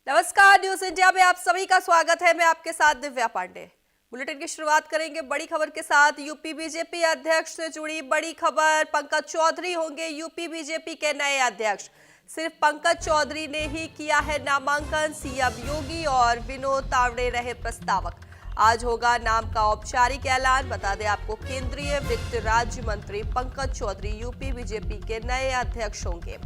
नमस्कार, news India में आप सभी का स्वागत है। मैं आपके साथ दिव्या पांडे। बुलेटिन की शुरुआत करेंगे बड़ी खबर के साथ। यूपी बीजेपी अध्यक्ष से जुड़ी बड़ी खबर। पंकज चौधरी होंगे यूपी बीजेपी के नए अध्यक्ष। सिर्फ पंकज चौधरी ने ही किया है नामांकन। सीएम योगी और विनोद तावड़े रहे प्रस्तावक। आज होगा नाम का औपचारिक ऐलान। बता दें आपको, केंद्रीय वित्त राज्य मंत्री पंकज चौधरी यूपी बीजेपी के नए अध्यक्ष होंगे।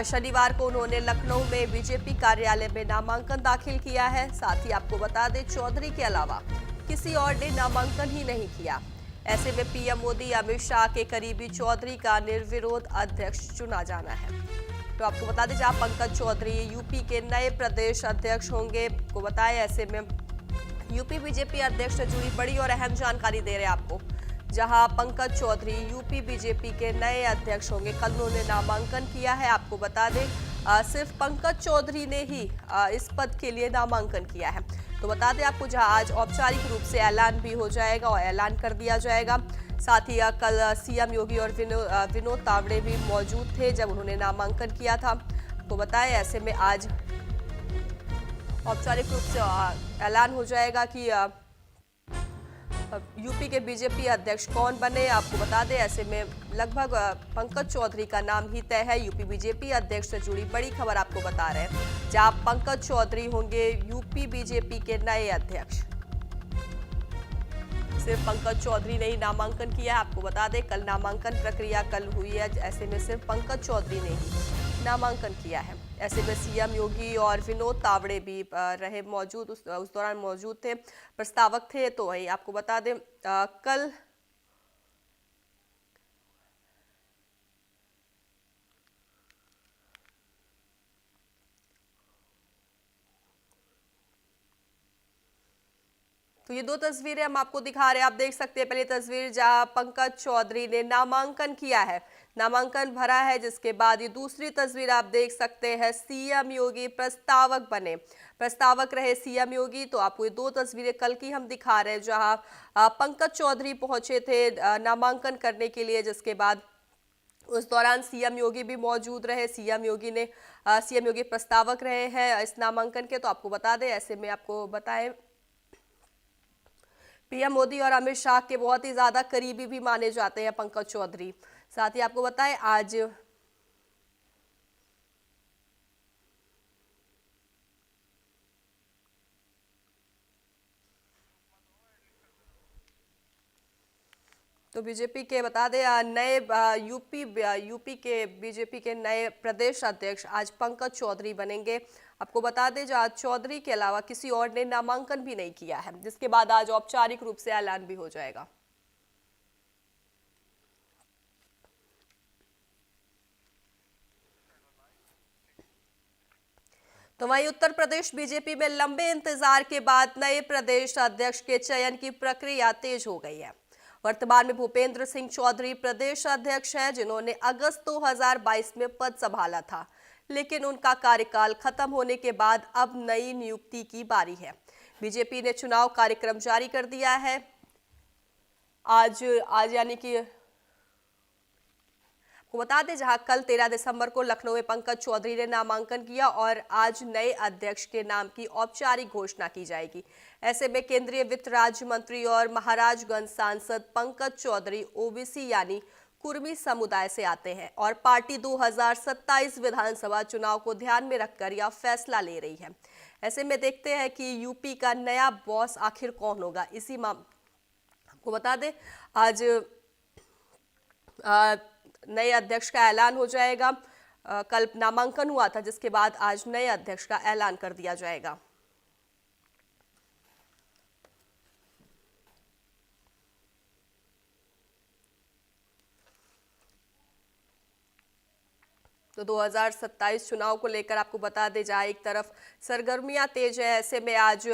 शनिवार को उन्होंने लखनऊ में बीजेपी कार्यालय में नामांकन दाखिल किया है। साथ ही आपको बता दें, चौधरी के अलावा किसी और ने नामांकन ही नहीं किया। ऐसे में पीएम मोदी अमित शाह के करीबी चौधरी का निर्विरोध अध्यक्ष चुना जाना है। तो आपको बता दें, जहां पंकज चौधरी यूपी के नए प्रदेश अध्यक्ष होंगे, को बताएं ऐसे में यूपी बीजेपी अध्यक्ष से जुड़ी बड़ी और अहम जानकारी दे रहे हैं आपको। जहां पंकज चौधरी यूपी बीजेपी के नए अध्यक्ष होंगे। कल उन्होंने नामांकन किया है। आपको बता दें, सिर्फ पंकज चौधरी ने ही इस पद के लिए नामांकन किया है। तो बता दें आपको, जहां आज औपचारिक रूप से ऐलान भी हो जाएगा और ऐलान कर दिया जाएगा। साथ ही कल सीएम योगी और विनोद तावड़े भी मौजूद थे जब उन्होंने नामांकन किया था। तो बताएं ऐसे में आज औपचारिक रूप से ऐलान हो जाएगा कि यूपी के बीजेपी अध्यक्ष कौन बने। आपको बता दें ऐसे में लगभग पंकज चौधरी का नाम ही तय है। यूपी बीजेपी अध्यक्ष से जुड़ी बड़ी खबर आपको बता रहे हैं, जहां पंकज चौधरी होंगे यूपी बीजेपी के नए अध्यक्ष। सिर्फ पंकज चौधरी ने ही नामांकन किया है। आपको बता दें, कल नामांकन प्रक्रिया कल हुई है। ऐसे में सिर्फ पंकज चौधरी ने ही नामांकन किया है। ऐसे में सीएम योगी और विनोद तावड़े भी रहे मौजूद, उस दौरान मौजूद थे, प्रस्तावक थे। तो वही आपको बता दें, कल तो ये दो तस्वीरें हम आपको दिखा रहे हैं, आप देख सकते हैं। पहली तस्वीर जहां पंकज चौधरी ने नामांकन किया है, नामांकन भरा है, जिसके बाद ये दूसरी तस्वीर आप देख सकते हैं, सीएम योगी प्रस्तावक बने, प्रस्तावक रहे सीएम योगी। तो आपको ये दो तस्वीरें कल की हम दिखा रहे हैं, जहां पंकज चौधरी पहुंचे थे नामांकन करने के लिए, जिसके बाद उस दौरान सीएम योगी भी मौजूद रहे। सीएम योगी प्रस्तावक रहे हैं इस नामांकन के। तो आपको बता दें, ऐसे में आपको बताएं, पीएम मोदी और अमित शाह के बहुत ही ज्यादा करीबी भी माने जाते हैं पंकज चौधरी। साथ ही आपको बताएं, आज तो बीजेपी के बता दें, नए यूपी के बीजेपी के नए प्रदेश अध्यक्ष आज पंकज चौधरी बनेंगे। आपको बता दें, जो आज चौधरी के अलावा किसी और ने नामांकन भी नहीं किया है, जिसके बाद आज औपचारिक रूप से ऐलान भी हो जाएगा। तो वहीं उत्तर प्रदेश बीजेपी में लंबे इंतजार के बाद नए प्रदेश अध्यक्ष के चयन की प्रक्रिया तेज हो गई है। वर्तमान में भूपेंद्र सिंह चौधरी प्रदेश अध्यक्ष हैं, जिन्होंने अगस्त 2022 में पद संभाला था, लेकिन उनका कार्यकाल खत्म होने के बाद अब नई नियुक्ति की बारी है। बीजेपी ने चुनाव कार्यक्रम जारी कर दिया है। आज यानी कि को बता दें, जहां कल 13 दिसंबर को लखनऊ में पंकज चौधरी ने नामांकन किया और आज नए अध्यक्ष के नाम की औपचारिक घोषणा की जाएगी। ऐसे में केंद्रीय वित्त राज्य मंत्री और महाराजगंज सांसद पंकज चौधरी ओबीसी यानी कुर्मी समुदाय से आते हैं और पार्टी 2027 विधानसभा चुनाव को ध्यान में रखकर यह फैसला ले रही है। ऐसे में देखते हैं कि यूपी का नया बॉस आखिर कौन होगा। इसी आपको बता दें, आज नए अध्यक्ष का ऐलान हो जाएगा। कल नामांकन हुआ था, जिसके बाद आज नए अध्यक्ष का ऐलान कर दिया जाएगा। तो 2027 चुनाव को लेकर आपको बता दें, जहां एक तरफ सरगर्मियां तेज है, ऐसे में आज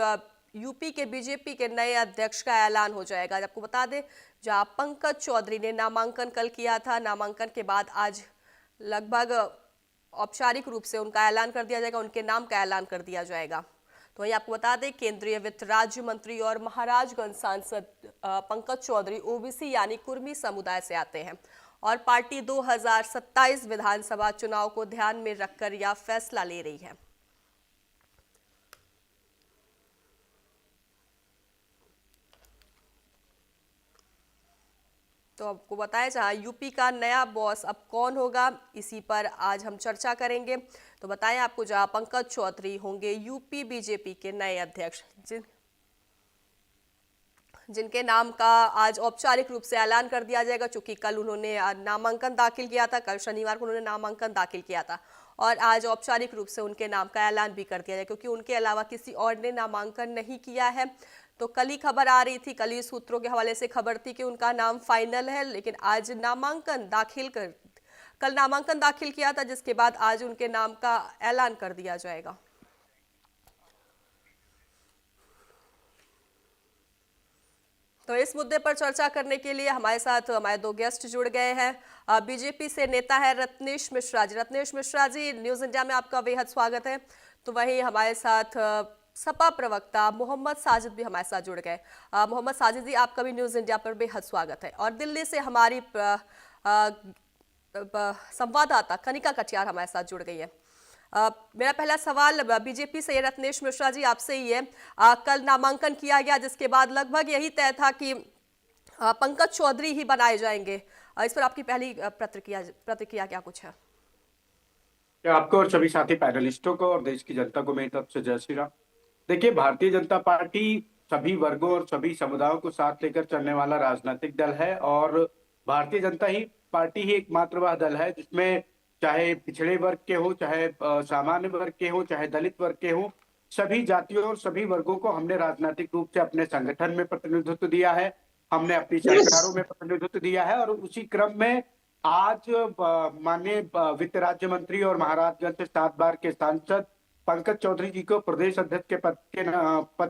यूपी के बीजेपी के नए अध्यक्ष का ऐलान हो जाएगा। आपको बता दें, जहां पंकज चौधरी ने नामांकन कल किया था, नामांकन के बाद आज लगभग औपचारिक रूप से उनका ऐलान कर दिया जाएगा, उनके नाम का ऐलान कर दिया जाएगा। तो वही आपको बता दें, केंद्रीय वित्त राज्य मंत्री और महाराजगंज सांसद पंकज चौधरी ओबीसी यानी कुर्मी समुदाय से आते हैं और पार्टी 2027 विधानसभा चुनाव को ध्यान में रखकर यह फैसला ले रही है। तो आपको बताया जहाँ यूपी का नया बॉस अब कौन होगा, इसी पर आज हम चर्चा करेंगे। तो बताएं आपको, जहाँ पंकज चौधरी होंगे यूपी बीजेपी के नए अध्यक्ष, जिनके नाम का आज औपचारिक रूप से ऐलान कर दिया जाएगा। चूंकि कल उन्होंने नामांकन दाखिल किया था, कल शनिवार को उन्होंने नामांकन दाखिल किया था और आज औपचारिक रूप से उनके नाम का ऐलान भी कर दिया जाए, क्योंकि उनके अलावा किसी और ने नामांकन नहीं किया है। तो कल ही खबर आ रही थी, कल ही सूत्रों के हवाले से खबर थी कि उनका नाम फाइनल है, लेकिन आज कल नामांकन दाखिल किया था, जिसके बाद आज उनके नाम का ऐलान कर दिया जाएगा। तो इस मुद्दे पर चर्चा करने के लिए हमारे साथ हमारे दो गेस्ट जुड़ गए हैं। बीजेपी से नेता है रत्नेश मिश्रा जी। रत्नेश मिश्रा जी, न्यूज इंडिया में आपका बेहद स्वागत है। तो वहीं हमारे साथ सपा प्रवक्ता मोहम्मद साजिद भी हमारे साथ जुड़ गए। मोहम्मद साजिद जी, आपका भी न्यूज इंडिया पर बेहद स्वागत है। और दिल्ली से हमारी संवाददाता कनिका कटियार हमारे साथ जुड़ गई है। मेरा पहला सवाल बीजेपी से रत्नेश मिश्रा जी आपसे ही है। कल नामांकन किया गया, जिसके बाद लगभग यही तय था कि पंकज चौधरी ही बनाए जाएंगे। इस पर आपकी पहली प्रतिक्रिया क्या कुछ है? आपको और सभी साथी पैनलिस्टों को और देश की जनता को मेरी तरफ से जय श्री राम। देखिए, भारतीय जनता पार्टी सभी वर्गों और सभी समुदायों को साथ लेकर चलने वाला राजनीतिक दल है और भारतीय जनता ही पार्टी ही एकमात्र वह दल है जिसमें चाहे पिछड़े वर्ग के हो, चाहे सामान्य वर्ग के हो, चाहे दलित वर्ग के हो, सभी जातियों और सभी वर्गों को हमने राजनीतिक रूप से अपने संगठन में प्रतिनिधित्व दिया है, हमने अपनी सरकारों में प्रतिनिधित्व दिया है। और उसी क्रम में आज माननीय वित्त राज्य मंत्री और महाराजगंज से 7 बार के सांसद पंकज चौधरी जी को प्रदेश अध्यक्ष के पद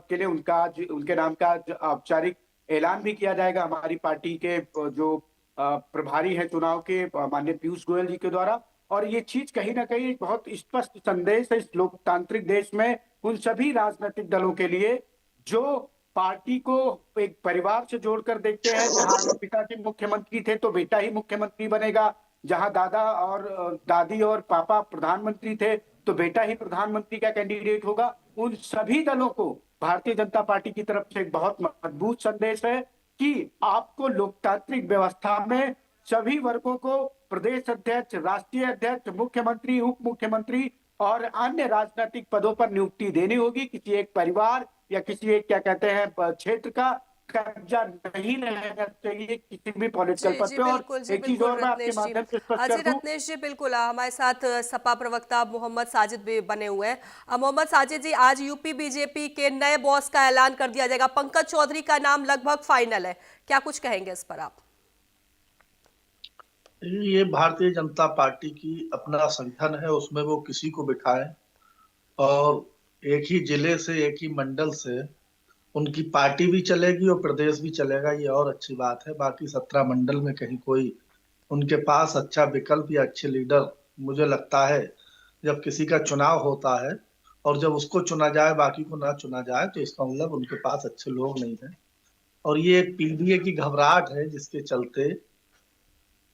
के लिए उनके नाम का औपचारिक ऐलान भी किया जाएगा हमारी पार्टी के जो प्रभारी है चुनाव के, माननीय पीयूष गोयल जी के द्वारा। और ये चीज कहीं ना कहीं एक बहुत स्पष्ट संदेश है इस लोकतांत्रिक देश में उन सभी राजनीतिक दलों के लिए जो पार्टी को एक परिवार से जोड़कर देखते हैं। जहां अगर पिताजी मुख्यमंत्री थे तो बेटा ही मुख्यमंत्री बनेगा, जहां दादा और दादी और पापा प्रधानमंत्री थे तो बेटा ही प्रधानमंत्री का कैंडिडेट होगा। उन सभी दलों को भारतीय जनता पार्टी की तरफ से एक बहुत मजबूत संदेश है कि आपको लोकतांत्रिक व्यवस्था में सभी वर्गों को प्रदेश अध्यक्ष, राष्ट्रीय अध्यक्ष, मुख्यमंत्री, उप मुख्यमंत्री और अन्य राजनीतिक पदों पर नियुक्ति देनी होगी। किसी एक परिवार या किसी एक क्या कहते हैं क्षेत्र का कब्जा नहीं रहना चाहिए किसी भी पॉलिटिकल पद पे। और एक चीज और मैं आपके माध्यम से स्पष्ट कर दूं। रत्नेश जी, बिल्कुल हमारे साथ सपा प्रवक्ता मोहम्मद साजिद भी बने हुए हैं। मोहम्मद साजिद जी, आज यूपी बीजेपी के नए बॉस का ऐलान कर दिया जाएगा। पंकज चौधरी का नाम लगभग फाइनल है, क्या कुछ कहेंगे इस पर आप? ये भारतीय जनता पार्टी की अपना संगठन है, उसमें वो किसी को बिठाए और एक ही जिले से, एक ही मंडल से उनकी पार्टी भी चलेगी और प्रदेश भी चलेगा, ये और अच्छी बात है। बाकी 17 मंडल में कहीं कोई उनके पास अच्छा विकल्प या अच्छे लीडर, मुझे लगता है जब किसी का चुनाव होता है और जब उसको चुना जाए बाकी को ना चुना जाए तो इसका मतलब उनके पास अच्छे लोग नहीं है। और ये एक पीडीए की घबराहट है जिसके चलते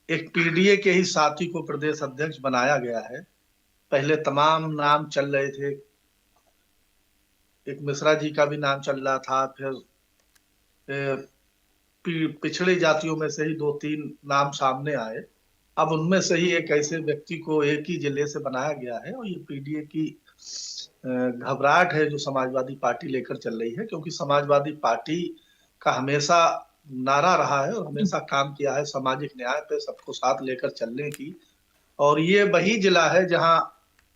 एक पीडीए के ही साथी को प्रदेश अध्यक्ष बनाया गया है। पहले तमाम नाम चल रहे थे, एक मिश्रा जी का भी नाम चल रहा था, फिर पिछड़ी जातियों में से ही 2-3 नाम सामने आए। अब उनमें से ही एक ऐसे व्यक्ति को एक ही जिले से बनाया गया है और ये पीडीए की घबराहट है जो समाजवादी पार्टी लेकर चल रही है, क्योंकि समाजवादी पार्टी का हमेशा नारा रहा है और हमेशा काम किया है सामाजिक न्याय पे सबको साथ लेकर चलने की। और ये वही जिला है जहां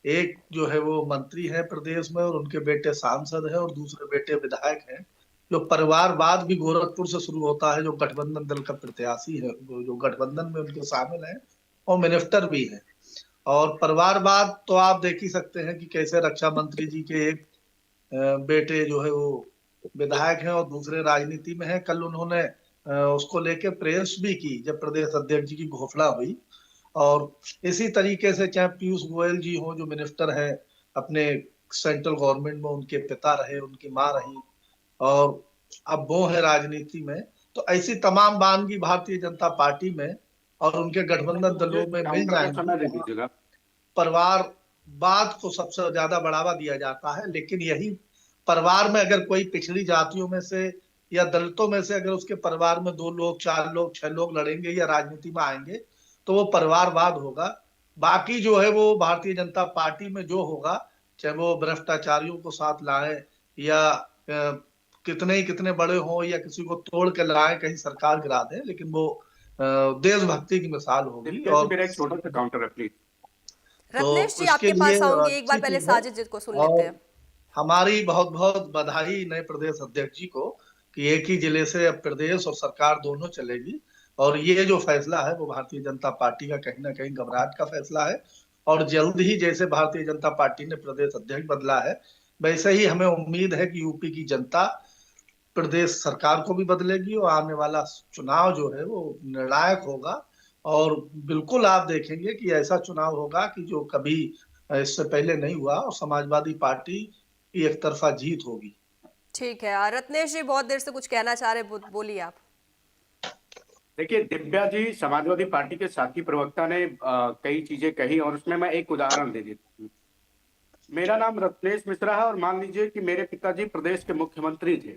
एक जो है वो मंत्री है प्रदेश में और उनके बेटे सांसद है और दूसरे बेटे विधायक हैं। जो परिवारवाद भी गोरखपुर से शुरू होता है, जो गठबंधन दल का प्रत्याशी है, जो गठबंधन में उनके शामिल है और मिनिस्टर भी है। और परिवारवाद तो आप देख ही सकते हैं कि कैसे रक्षा मंत्री जी के एक बेटे जो है वो विधायक हैं और दूसरे राजनीति में है। कल उन्होंने उसको लेके प्रेस भी की जब प्रदेश अध्यक्ष जी की घोषणा हुई। और इसी तरीके से चाहे पीयूष गोयल जी हो जो मिनिस्टर हैं अपने सेंट्रल गवर्नमेंट में, उनके पिता रहे, उनकी माँ रही और अब वो है राजनीति में, तो ऐसी तमाम बानगी भारतीय जनता पार्टी में और उनके गठबंधन दलों में मिल जाएंगे। परिवारवाद को सबसे ज्यादा बढ़ावा दिया जाता है, लेकिन यही परिवार में अगर कोई पिछड़ी जातियों में से या दलितों में से अगर उसके परिवार में 2 लोग, 4 लोग, 6 लोग लड़ेंगे या राजनीति में आएंगे तो वो परिवारवाद होगा। बाकी जो है वो भारतीय जनता पार्टी में जो होगा, चाहे वो भ्रष्टाचारियों को साथ लाए या कितने ही कितने बड़े हों या किसी को तोड़ के लाए कहीं सरकार गिरा दें, लेकिन वो देशभक्ति की मिसाल होगी। दिव्या जी, और मेरा एक छोटा सा काउंटर है प्लीज। तो रत्नेश जी उसके आपके लिए पास आऊंगी, एक बार अच्छी पहले चीज है। साजिद जी को सुन लेते और हैं। हमारी बहुत बहुत बधाई नए प्रदेश अध्यक्ष जी को कि एक ही जिले से अब प्रदेश और सरकार दोनों चलेगी। और ये जो फैसला है वो भारतीय जनता पार्टी का कहीं ना कहीं घबराहट का फैसला है। और जल्द ही जैसे भारतीय जनता पार्टी ने प्रदेश अध्यक्ष बदला है, वैसे ही हमें उम्मीद है कि यूपी की जनता प्रदेश सरकार को भी बदलेगी और आने वाला चुनाव जो है वो निर्णायक होगा। और बिल्कुल आप देखेंगे कि ऐसा चुनाव होगा कि जो कभी इससे पहले नहीं हुआ, और समाजवादी पार्टी की एक तरफा जीत होगी। ठीक है, रत्नेश जी बहुत देर से कुछ कहना चाह रहे, बोलिए आप। देखिए दिव्या जी, समाजवादी पार्टी के साथी प्रवक्ता ने कई चीजें कही और उसमें मैं एक उदाहरण दे देता हूँ। मेरा नाम रत्नेश मिश्रा है और मान लीजिए कि मेरे पिताजी प्रदेश के मुख्यमंत्री थे,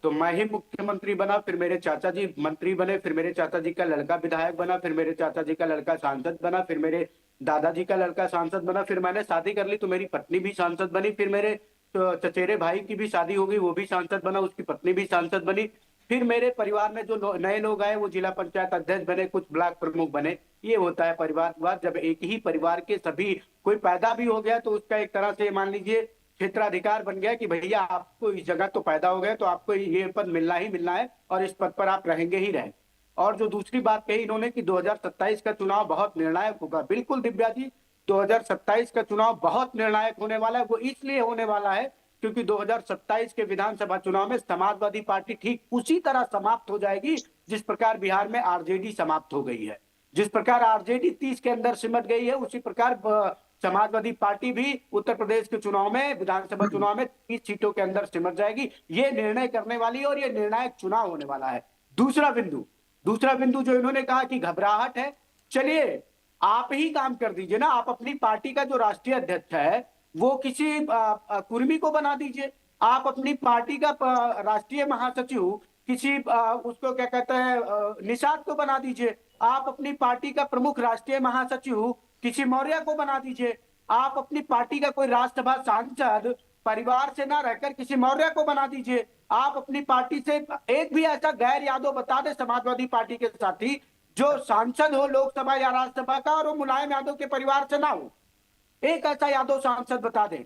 तो मैं ही मुख्यमंत्री बना, फिर मेरे चाचा जी मंत्री बने, फिर मेरे चाचा जी का लड़का विधायक बना, फिर मेरे चाचा जी का लड़का सांसद बना, फिर मेरे दादाजी का लड़का सांसद बना, फिर मैंने शादी कर ली तो मेरी पत्नी भी सांसद बनी, फिर मेरे चचेरे भाई की भी शादी हो गई, वो भी सांसद बना, उसकी पत्नी भी सांसद बनी, फिर मेरे परिवार में जो नए लोग आए वो जिला पंचायत अध्यक्ष बने, कुछ ब्लॉक प्रमुख बने। ये होता है परिवारवाद। जब एक ही परिवार के सभी कोई पैदा भी हो गया तो उसका एक तरह से मान लीजिए क्षेत्राधिकार बन गया कि भैया आपको इस जगह तो पैदा हो गए तो आपको ये पद मिलना ही मिलना है और इस पद पर आप रहेंगे ही रहें। और जो दूसरी बात कही इन्होंने कि 2027 का चुनाव बहुत निर्णायक होगा, बिल्कुल दिव्या जी, 2027 का चुनाव बहुत निर्णायक होने वाला है। वो इसलिए होने वाला है क्योंकि 2027 के विधानसभा चुनाव में समाजवादी पार्टी ठीक उसी तरह समाप्त हो जाएगी जिस प्रकार बिहार में आरजेडी समाप्त हो गई है। जिस प्रकार आरजेडी 30 के अंदर सिमट गई है उसी प्रकार समाजवादी पार्टी भी उत्तर प्रदेश के चुनाव में, विधानसभा चुनाव में 30 सीटों के अंदर सिमट जाएगी। ये निर्णय करने वाली और ये निर्णायक चुनाव होने वाला है। दूसरा बिंदु जो इन्होंने कहा कि घबराहट है, चलिए आप ही काम कर दीजिए ना, आप अपनी पार्टी का जो राष्ट्रीय अध्यक्ष है वो किसी कुर्मी को बना दीजिए। आप अपनी पार्टी का राष्ट्रीय महासचिव किसी उसको क्या कहते हैं निषाद को बना दीजिए। आप अपनी पार्टी का प्रमुख राष्ट्रीय महासचिव किसी मौर्य को बना दीजिए। आप अपनी पार्टी का कोई राज्यसभा सांसद परिवार से ना रहकर किसी मौर्य को बना दीजिए। आप अपनी पार्टी से एक भी ऐसा गैर यादव बता दे समाजवादी पार्टी के साथी जो सांसद हो लोकसभा या राज्यसभा का और वो मुलायम यादव के परिवार से ना हो, एक ऐसा यादव सांसद बता दें।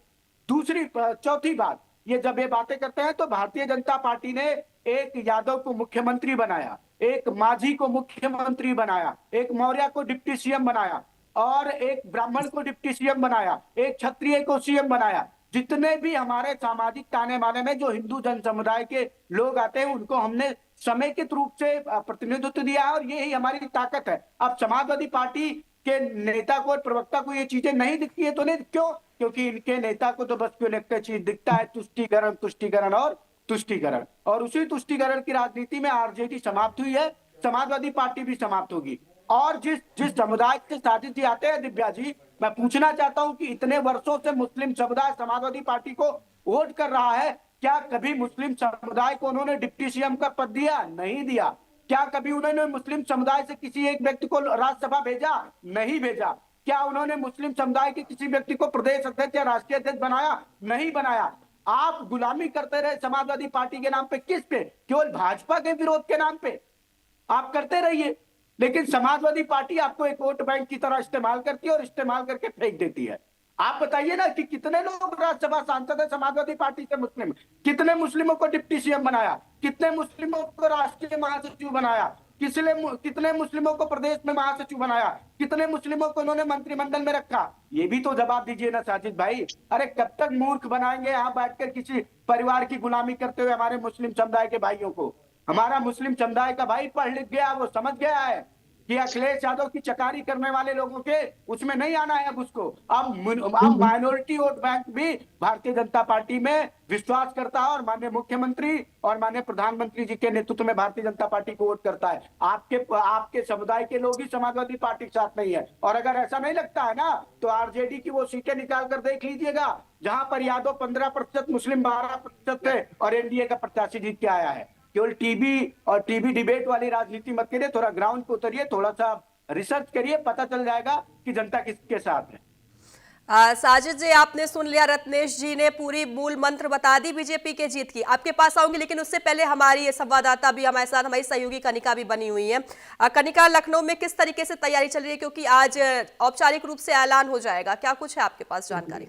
चौथी बात, ये जब ये बातें करते हैं तो भारतीय जनता पार्टी ने एक यादव को मुख्यमंत्री बनाया, एक माझी को मुख्यमंत्री बनाया, एक मौर्य को डिप्टी सीएम बनाया और एक ब्राह्मण को डिप्टी सीएम बनाया, एक क्षत्रिय को सीएम बनाया। जितने भी हमारे सामाजिक ताने बाने में जो हिंदू जन समुदाय के लोग आते हैं उनको हमने समेकित रूप से प्रतिनिधित्व दिया है और यही हमारी ताकत है। अब समाजवादी पार्टी के नेता को और प्रवक्ता को ये चीजें नहीं दिखती है तो नहीं, क्यों? क्योंकि इनके नेता को तो बस क्यों एक चीज दिखता है, तुष्टीकरण तुष्टीकरण और तुष्टीकरण। और उसी तुष्टीकरण की राजनीति में आरजेडी समाप्त हुई है, समाजवादी पार्टी भी समाप्त होगी। और जिस समुदाय से साजिद जी आते हैं दिव्या जी, मैं पूछना चाहता हूं कि इतने वर्षों से मुस्लिम समुदाय समाजवादी पार्टी को वोट कर रहा है, क्या कभी मुस्लिम समुदाय को उन्होंने डिप्टी सीएम का पद दिया? नहीं दिया। क्या कभी उन्होंने मुस्लिम समुदाय से किसी एक व्यक्ति को राज्यसभा भेजा? नहीं भेजा। क्या उन्होंने मुस्लिम समुदाय के किसी व्यक्ति को प्रदेश अध्यक्ष या राष्ट्रीय अध्यक्ष बनाया? नहीं बनाया। आप गुलामी करते रहे समाजवादी पार्टी के नाम पे, किस पे? केवल भाजपा के विरोध के नाम पे आप करते रहिए, लेकिन समाजवादी पार्टी आपको एक वोट बैंक की तरह इस्तेमाल करती है और इस्तेमाल करके फेंक देती है। आप बताइए ना कि कितने लोग राज्यसभा सांसद है समाजवादी पार्टी से मुस्लिम, कितने मुस्लिमों को डिप्टी सीएम बनाया, कितने मुस्लिमों को राष्ट्रीय महासचिव बनाया, कितने मुस्लिमों को प्रदेश में महासचिव बनाया, कितने मुस्लिमों को उन्होंने मंत्रिमंडल में रखा? ये भी तो जवाब दीजिए ना साजिद भाई। अरे कब तक मूर्ख बनाएंगे यहाँ बैठकर किसी परिवार की गुलामी करते हुए हमारे मुस्लिम समुदाय के भाइयों को? हमारा मुस्लिम समुदाय का भाई पढ़ लिख गया, वो समझ गया है कि अखिलेश यादव की चकारी करने वाले लोगों के उसमें नहीं आना है अब उसको। अब माइनॉरिटी वोट बैंक भी भारतीय जनता पार्टी में विश्वास करता है और माननीय मुख्यमंत्री और माननीय प्रधानमंत्री जी के नेतृत्व में भारतीय जनता पार्टी को वोट करता है। आपके समुदाय के लोग ही समाजवादी पार्टी के साथ नहीं है। और अगर ऐसा नहीं लगता है ना तो आरजेडी की वो सीटें निकाल कर देख लीजिएगा जहां पर यादव 15%, मुस्लिम 12% थे और एनडीए का प्रत्याशी जीत के आया है। केवल टीवी और टीवी डिबेट वाली राजनीति मत करिए, थोड़ा ग्राउंड पे उतरिए, थोड़ा सा रिसर्च करिए, पता चल जाएगा कि जनता किसके साथ है। साजिद जी, आपने सुन लिया, रत्नेश जी ने पूरी मूल मंत्र बता दी बीजेपी के जीत की। आपके पास आऊंगी, लेकिन उससे पहले हमारी संवाददाता भी हमारे साथ, हमारी सहयोगी कनिका भी बनी हुई है। कनिका, लखनऊ में किस तरीके से तैयारी चल रही है, क्योंकि आज औपचारिक रूप से ऐलान हो जाएगा, क्या कुछ है आपके पास जानकारी?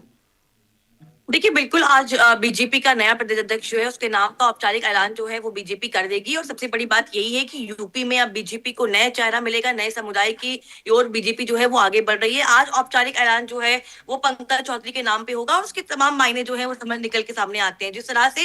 देखिए, बिल्कुल आज बीजेपी का नया प्रदेश अध्यक्ष जो है उसके नाम का औपचारिक ऐलान जो है वो बीजेपी कर देगी। और सबसे बड़ी बात यही है कि यूपी में अब बीजेपी को नया चेहरा मिलेगा, नए समुदाय की ओर बीजेपी जो है वो आगे बढ़ रही है। आज औपचारिक ऐलान जो है वो पंकज चौधरी के नाम पे होगा और उसके तमाम मायने जो है वो समझ निकल के सामने आते हैं। जिस तरह से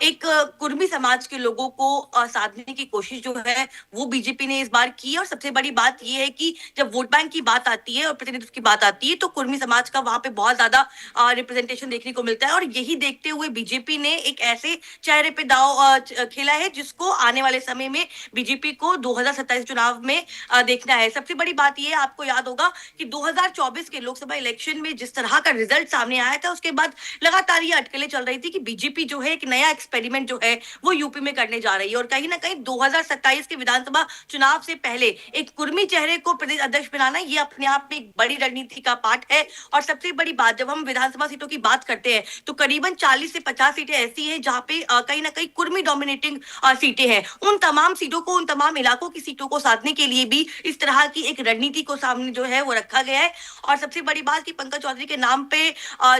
एक कुर्मी समाज के लोगों को साधने की कोशिश जो है वो बीजेपी ने इस बार की। और सबसे बड़ी बात यह है कि जब वोट बैंक की बात आती है और प्रतिनिधित्व की बात आती है तो कुर्मी समाज का वहां पे बहुत ज्यादा रिप्रेजेंटेशन देखने को मिलता है। और यही देखते हुए बीजेपी ने एक ऐसे चेहरे पे दाव खेला है जिसको आने वाले समय में बीजेपी को 2027 चुनाव में देखना है। सबसे बड़ी बात यह, आपको याद होगा कि 2024 के लोकसभा इलेक्शन में जिस तरह का रिजल्ट सामने आया था उसके बाद लगातार ये अटकलें चल रही थी कि बीजेपी जो है एक नया एक्सपेरिमेंट जो है वो यूपी में करने जा रही है। और कहीं ना कहीं 2027 के विधानसभा चुनाव से पहले एक कुर्मी चेहरे को प्रदेश अध्यक्ष बनाना ये अपने आप में एक बड़ी रणनीति का पार्ट है। और सबसे बड़ी बात, जब हम विधानसभा सीटों की बात करते हैं तो करीबन 40 से 50 सीटें ऐसी हैं जहां पे कहीं ना कहीं कुर्मी डोमिनेटिंग सीटें हैं। उन तमाम सीटों को, उन तमाम इलाकों की सीटों को साधने के लिए भी इस तरह की एक रणनीति को सामने जो है वो रखा गया है। और सबसे बड़ी बात कि पंकज चौधरी के नाम पे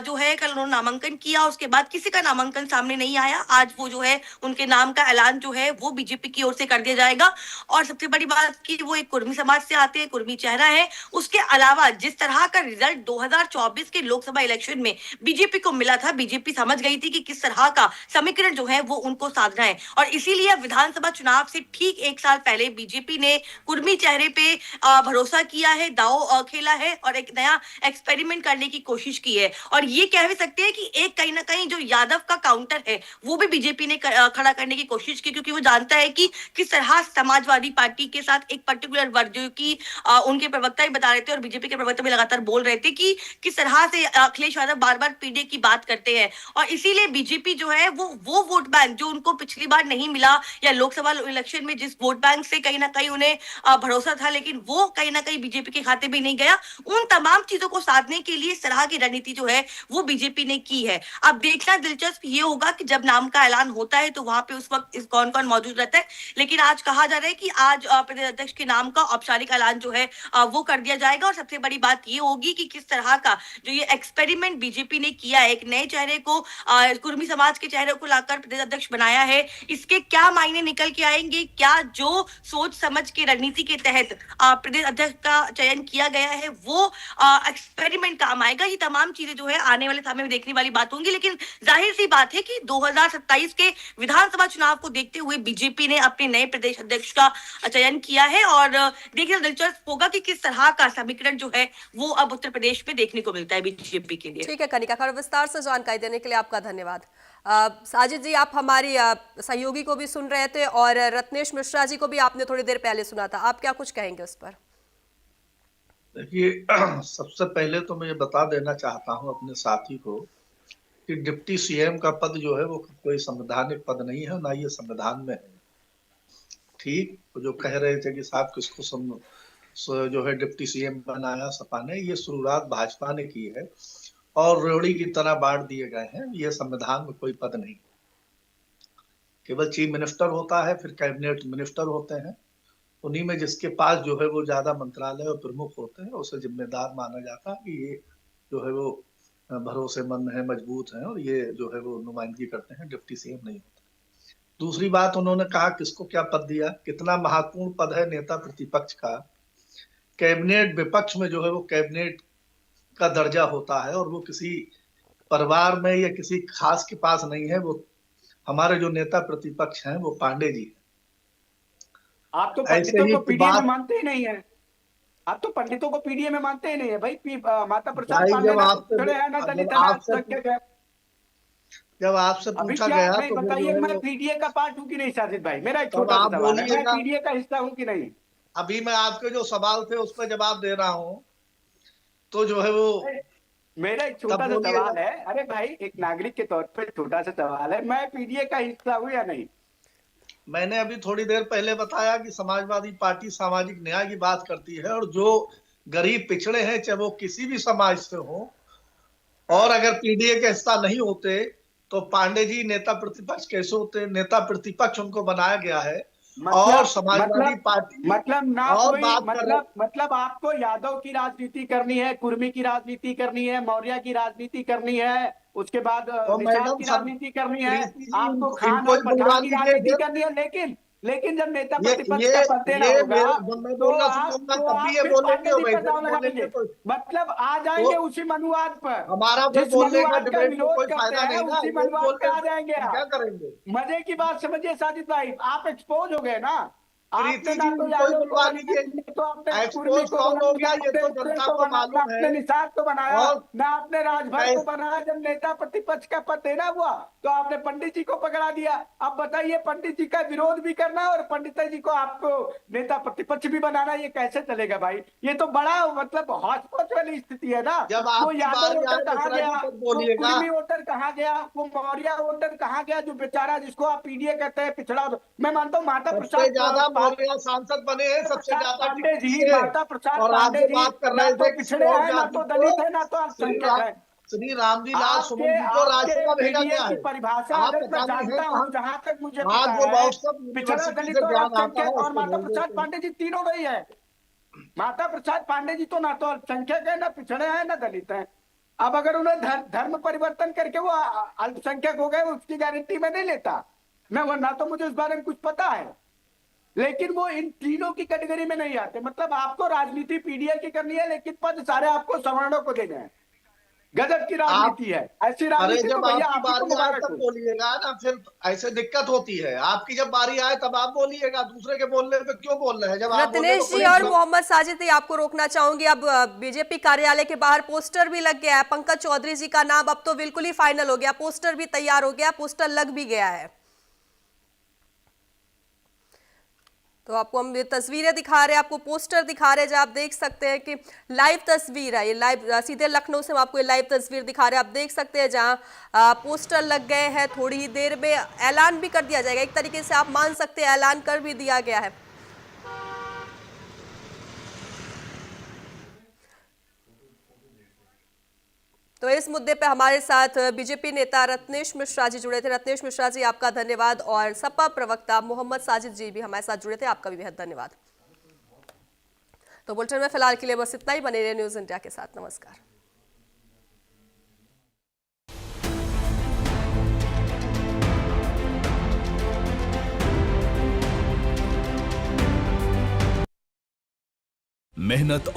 जो है कल उन्होंने नामांकन किया, उसके बाद किसी का नामांकन सामने नहीं आया। आज वो जो है उनके नाम का ऐलान जो है वो बीजेपी की ओर से कर दिया जाएगा। और सबसे बड़ी बात कि वो एक कुर्मी समाज से आते हैं, कुर्मी चेहरा है। उसके अलावा जिस तरह का रिजल्ट 2024 के लोकसभा इलेक्शन में बीजेपी को मिला था, बीजेपी समझ गई थी कि किस तरह का समीकरण जो है वो उनको साधना है। और इसीलिए विधानसभा चुनाव से ठीक एक साल पहले बीजेपी ने कुर्मी चेहरे पे भरोसा किया है, दाव खेला है और एक नया एक्सपेरिमेंट करने की कोशिश की है। और ये कह भी सकते हैं कि एक कहीं ना कहीं जो यादव का काउंटर है वो भी बीजेपी ने खड़ा करने की कोशिश की, क्योंकि वो जानता है कि किस तरह समाजवादी पार्टी के साथ एक पर्टिकुलर वर्ग जो कि उनके प्रवक्ता ही बता रहे थे और बीजेपी के प्रवक्ता भी लगातार बोल रहे थे कि किस तरह से अखिलेश यादव बार बार पीडे की बात करते हैं। और इसीलिए बीजेपी जो है वो वोट बैंक जो उनको पिछली बार नहीं मिला या लोकसभा इलेक्शन में जिस वोट बैंक से कहीं ना कहीं उन्हें भरोसा था लेकिन वो कहीं ना कहीं बीजेपी के खाते में नहीं गया, उन तमाम चीजों को साधने के लिए इस तरह की रणनीति जो है वो बीजेपी ने की है। अब देखना दिलचस्प ये होगा कि जब नाम का ऐलान होता है तो वहां पे उस वक्त कौन कौन मौजूद रहता है। लेकिन आज कहा जा रहा है कि आज प्रदेश अध्यक्ष के नाम का औपचारिक ऐलान जो है वो कर दिया जाएगा। और सबसे बड़ी बात ये होगी कि किस तरह का जो ये एक्सपेरिमेंट बीजेपी ने किया है, एक नए चेहरे को कुर्मी समाज के चेहरे को लाकर प्रदेश अध्यक्ष बनाया है, इसके क्या मायने निकल के आएंगे, क्या जो सोच समझ के रणनीति के तहत प्रदेश अध्यक्ष का चयन किया गया है वो एक्सपेरिमेंट काम आएगा, ये तमाम चीजें जो है आने वाले समय में देखने वाली बात होंगी। लेकिन जाहिर सी बात है कि 2027 के विधानसभा चुनाव को देखते हुए बीजेपी ने अपने नए प्रदेश अध्यक्ष का चयन किया है। और देखना दिलचस्प होगा कि किस तरह का समीकरण जो है वो अब उत्तर प्रदेश में देखने को मिलता है बीजेपी के लिए। ठीक है कनिका, खैर विस्तार से जानकारी देने के लिए आपका धन्यवाद। साजिद जी, आप हमारी सहयोगी को भी सुन रहे थे और रत्नेश मिश्रा जी को भी आपने थोड़ी देर पहले सुना था, आप क्या कुछ कहेंगे उस पर? देखिए, सबसे पहले तो मैं ये बता देना चाहता हूं अपने साथी को कि डिप्टी सीएम का पद जो है वो कोई संवैधानिक पद नहीं है, ना ये संविधान में है। ठीक जो कह रहे थे कि साहब किसको जो है डिप्टी सीएम बनाया सपा ने, ये शुरुआत भाजपा ने की है और रेवड़ी की तरह बांट दिए गए हैं। ये संविधान में कोई पद नहीं, केवल चीफ मिनिस्टर होता है, फिर कैबिनेट मिनिस्टर होते हैं, उन्हीं में जिसके पास जो है वो ज्यादा मंत्रालय और प्रमुख होते हैं उसे जिम्मेदार माना जाता है कि ये जो है वो भरोसेमंद है, मजबूत है और ये जो है वो नुमाइंदगी करते हैं। डिप्टी सीएम नहीं होता। दूसरी बात, उन्होंने कहा किसको क्या पद दिया, कितना महत्वपूर्ण पद है नेता प्रतिपक्ष का। कैबिनेट विपक्ष में जो है वो कैबिनेट का दर्जा होता है और वो किसी परिवार में या किसी खास के पास नहीं है। वो हमारे जो नेता प्रतिपक्ष हैं वो पांडे जी हैं। आप तो पंडितों को पीडीए में मानते ही नहीं है, आप तो पंडितों को पीडीए में मानते ही नहीं है भाई। माता प्रसाद पांडे खड़े हैं ना, दलित जब आपसे पूछा गया तो बताइए मैं पीडीए का पार्ट हूँ कि नहीं साजिद भाई? मेरा एक छोटा सा सवाल है, मैं पीडीए का हिस्सा हूँ कि नहीं? अभी मैं आपके जो सवाल थे उस पर जवाब दे रहा हूँ, तो जो है वो मेरा एक छोटा सा सवाल है। अरे भाई, एक नागरिक के तौर पर छोटा सा सवाल है, मैं पीडीए का हिस्सा हूँ या नहीं? मैंने अभी थोड़ी देर पहले बताया कि समाजवादी पार्टी सामाजिक न्याय की बात करती है, और जो गरीब पिछड़े हैं, चाहे वो किसी भी समाज से हो, और अगर पीडीए के हिस्सा नहीं होते तो पांडे जी नेता प्रतिपक्ष कैसे होते? नेता प्रतिपक्ष उनको बनाया गया है। और समाजवादी पार्टी मतलब ना और कोई बात कर रहे, मतलब आपको यादव की राजनीति करनी है, कुर्मी की राजनीति करनी है, मौर्य की राजनीति करनी है, उसके बाद तो निषाद मैडम की राजनीति करनी है, प्रीति जी, आपको खान इनको और ही बुलवा पठान की लीजिए राजनीति फिर। करनी है। लेकिन जब नेता ये प्रतिपक्ष ये का पद देना ये होगा जब मैं तो बोलना आप शुरू तो तब आप भी ये फिर बोलेंगे पांडे और जी पर वैसे दाव भी बोलेंगे, लगाएंगे। तो मतलब आ जाएंगे तो उसी मनुवाद पर, हमारा फिर जिस बोलने का मनुवाद का डिबेट में विरोध कोई करते फायदा हैं नहीं ना, उसी एक मनुवाद पे बोलने आ से जाएंगे हम क्या आप। करेंगे? मजे की बात समझिए साजिद भाई, आप एक्सपोज हो गए ना। आपने प्रीति ना जी, तो उनको ही यादव को बुलवा बनाया, लीजिए। ना तो आपने कुर्मी एक्सपोज को कौन हो बनाया, गया ना ये आपने तो इसरे जनता को को बनाया, ना मालूम है। आपने निषाद को बनाया, और ना आपने राजभर को बनाया। जब नेता प्रतिपक्ष का पद देना हुआ तो आपने पंडित जी को पकड़ा दिया। अब बताइए, पंडित जी का विरोध भी करना और पंडित जी को आपको नेता प्रतिपक्ष भी बनाना, ये कैसे चलेगा भाई? ये तो बड़ा मतलब हॉचपॉच वाली स्थिति है ना। जब वो आपकी यादव बारी वोटर आए कहाँ मिश्रा गया, जी तब वो बोलिएगा। कुर्मी वोटर कहाँ गया, वो मौर्य वोटर कहाँ गया, जो बेचारा जिसको आप पीडीए कहते हैं, पिछड़ा। मैं मानता हूँ माता सबसे प्रसाद ज्यादा मौर्य सांसद बने हैं, सबसे प्रसाद ज्यादा पांडे टिप्पणी जी, से। माता प्रसाद और आप पांडे जो जी बात कर ना रहे तो थे किसी पिछड़े और हैं, ना जाति तो को, दलित है, ना तो अल्पसंख्यक है। श्री रामजीलाल आपके सुमन जी को आपके राज्यसभा भेजा पीडीए गया की है। परिभाषा आप अगर मैं पता नहीं है जानता हूं, कहाँ, जहां तक मुझे वहां पता जो है, बहुत सब पिछड़ा यूनिवर्सिटी दलित से और ज्ञान आता है अल्पसंख्यक और उसको माता बोल प्रसाद देते हैं। पांडे जी तीनों गई है। माता प्रसाद पांडे जी तो ना तो अल्पसंख्यक है, ना पिछड़े हैं, ना दलित हैं। अब अगर उन्हें धर्म परिवर्तन करके वो अल्पसंख्यक हो गए, उसकी गारंटी मैं नहीं लेता। मैं वो ना तो मुझे उस बारे में कुछ पता है, लेकिन वो इन तीनों की कैटेगरी में नहीं आते। मतलब आपको राजनीति पीडीए की करनी है, लेकिन पद सारे आपको सवर्णों को देने हैं। गजब की आप, राजनीति है। ऐसी अरे राजनीति तो जब भैया आपकी आप ही को बारी आए मुबारक तब हो। बोलिएगा ना, फिर ऐसे दिक्कत होती है। आपकी जब बारी आए तब आप बोलिएगा, दूसरे के बोलने पे क्यों बोल रहे हैं? जब आप बोले तो रत्नेश जी कोई और दिक्कत। मोहम्मद साजिद, आपको रोकना चाहूंगी। अब बीजेपी कार्यालय के बाहर पोस्टर भी लग गया है, पंकज चौधरी जी का नाम अब तो बिल्कुल ही फाइनल हो गया, पोस्टर भी तैयार हो गया, पोस्टर लग भी गया है। तो आपको हम ये तस्वीरें दिखा रहे हैं, आपको पोस्टर दिखा रहे हैं, जहां आप देख सकते हैं कि लाइव तस्वीर है ये, लाइव सीधे लखनऊ से हम आपको ये लाइव तस्वीर दिखा रहे हैं। आप देख सकते हैं जहां पोस्टर लग गए हैं। थोड़ी ही देर में ऐलान भी कर दिया जाएगा, एक तरीके से आप मान सकते हैं ऐलान कर भी दिया गया है। तो इस मुद्दे पे हमारे साथ बीजेपी नेता रत्नेश मिश्रा जी जुड़े थे। रत्नेश मिश्रा जी, आपका धन्यवाद। और सपा प्रवक्ता मोहम्मद साजिद जी भी हमारे साथ जुड़े थे, आपका भी बेहद धन्यवाद। तो बुलेटिन में फिलहाल के लिए बस इतना ही। बने रहिए न्यूज़ इंडिया के साथ। नमस्कार। मेहनत और